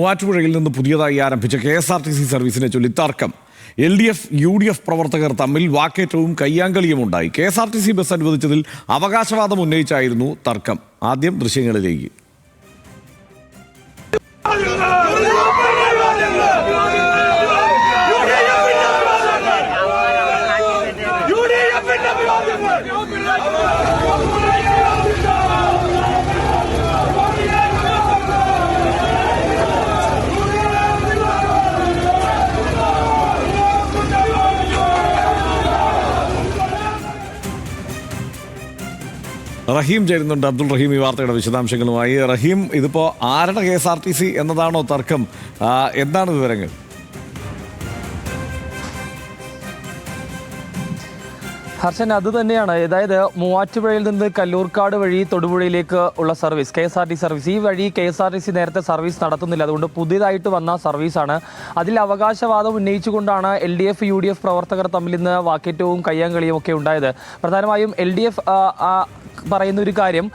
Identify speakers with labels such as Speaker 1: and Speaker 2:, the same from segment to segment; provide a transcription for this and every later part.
Speaker 1: മൂവാറ്റുപുഴയിൽ നിന്ന് പുതിയതായി ആരംഭിച്ച KSRTC സർവീസിനെ ചൊല്ലി തർക്കം. LDF UDF പ്രവർത്തകർ തമ്മിൽ വാക്കേറ്റവും കയ്യാങ്കളിയും ഉണ്ടായി. KSRTC ബസ് അനുവദിച്ചതിൽ അവകാശവാദം ഉന്നയിച്ചായിരുന്നു തർക്കം. ആദ്യം ദൃശ്യങ്ങളിലേക്ക്. റഹീം ചേരുന്നുണ്ട്. അബ്ദുൾ റഹീം ഈ വാർത്തയുടെ വിശദാംശങ്ങളുമായി. റഹീം, ഇതിപ്പോൾ ആരുടെ KSRTC എന്നതാണോ തർക്കം? എന്താണ് വിവരങ്ങൾ?
Speaker 2: ഹർഷൻ, അത് തന്നെയാണ്. അതായത് മൂവാറ്റുപുഴയിൽ നിന്ന് കല്ലൂർക്കാട് വഴി തൊടുപുഴയിലേക്ക് ഉള്ള സർവീസ്, KSRTC സർവീസ്, ഈ വഴി KSRTC നേരത്തെ സർവീസ് നടത്തുന്നില്ല. അതുകൊണ്ട് പുതിയതായിട്ട് വന്ന സർവീസാണ്. അതിൽ അവകാശവാദം ഉന്നയിച്ചുകൊണ്ടാണ് LDF UDF പ്രവർത്തകർ തമ്മിൽ ഇന്ന് വാക്കേറ്റവും കയ്യാങ്കളിയും ഒക്കെ ഉണ്ടായത്. പ്രധാനമായും LDF പറയുന്ന ഒരു കാര്യം,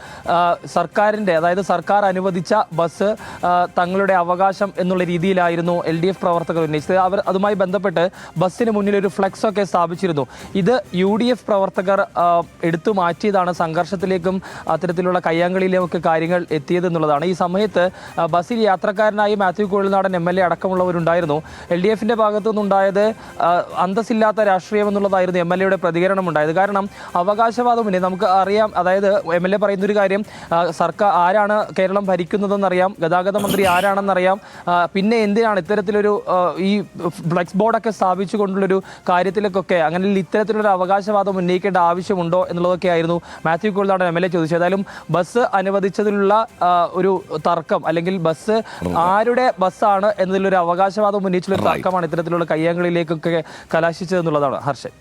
Speaker 2: സർക്കാരിൻ്റെ, അതായത് സർക്കാർ അനുവദിച്ച ബസ് തങ്ങളുടെ അവകാശം എന്നുള്ള രീതിയിലായിരുന്നു LDF പ്രവർത്തകർ ഉന്നയിച്ചത്. അവർ അതുമായി ബന്ധപ്പെട്ട് ബസ്സിന് മുന്നിൽ ഒരു ഫ്ലെക്സ് ഒക്കെ സ്ഥാപിച്ചിരുന്നു. ഇത് UDF പ്രവർത്തകർ എടുത്തു മാറ്റിയതാണ്. സംഘർഷത്തിലേക്കും അത്തരത്തിലുള്ള കയ്യാങ്കളിയിലും ഒക്കെ കാര്യങ്ങൾ എത്തിയതെന്നുള്ളതാണ്. ഈ സമയത്ത് ബസ്സിൽ യാത്രക്കാരനായി മാത്യു കുഴൽനാടൻ MLA അടക്കമുള്ളവരുണ്ടായിരുന്നു. LDFിൻ്റെ ഭാഗത്തു നിന്നുണ്ടായത് അന്തസ്സില്ലാത്ത രാഷ്ട്രീയം എന്നുള്ളതായിരുന്നു MLAയുടെ പ്രതികരണം ഉണ്ടായത്. കാരണം അവകാശവാദം നമുക്ക് അറിയാം. അതായത് MLA പറയുന്നൊരു കാര്യം, സർക്കാർ ആരാണ് കേരളം ഭരിക്കുന്നതെന്നറിയാം, ഗതാഗത മന്ത്രി ആരാണെന്നറിയാം, പിന്നെ എന്തിനാണ് ഇത്തരത്തിലൊരു ഈ ഫ്ലെക്സ് ബോർഡൊക്കെ സ്ഥാപിച്ചുകൊണ്ടുള്ളൊരു കാര്യത്തിലേക്കൊക്കെ അങ്ങനെ ഇത്തരത്തിലൊരു അവകാശവാദം ഉന്നയിക്കേണ്ട ആവശ്യമുണ്ടോ എന്നുള്ളതൊക്കെ ആയിരുന്നു മാത്യു കുഴൽനാടൻ MLA ചോദിച്ചത്. ഏതായാലും ബസ് അനുവദിച്ചതിലുള്ള ഒരു തർക്കം, അല്ലെങ്കിൽ ബസ് ആരുടെ ബസ്സാണ് എന്നതിലൊരു അവകാശവാദം ഉന്നയിച്ചുള്ള തർക്കമാണ് ഇത്തരത്തിലുള്ള കയ്യാങ്കളിയിലേക്കൊക്കെ കലാശിച്ചതെന്നുള്ളതാണ്. ഹർഷൻ.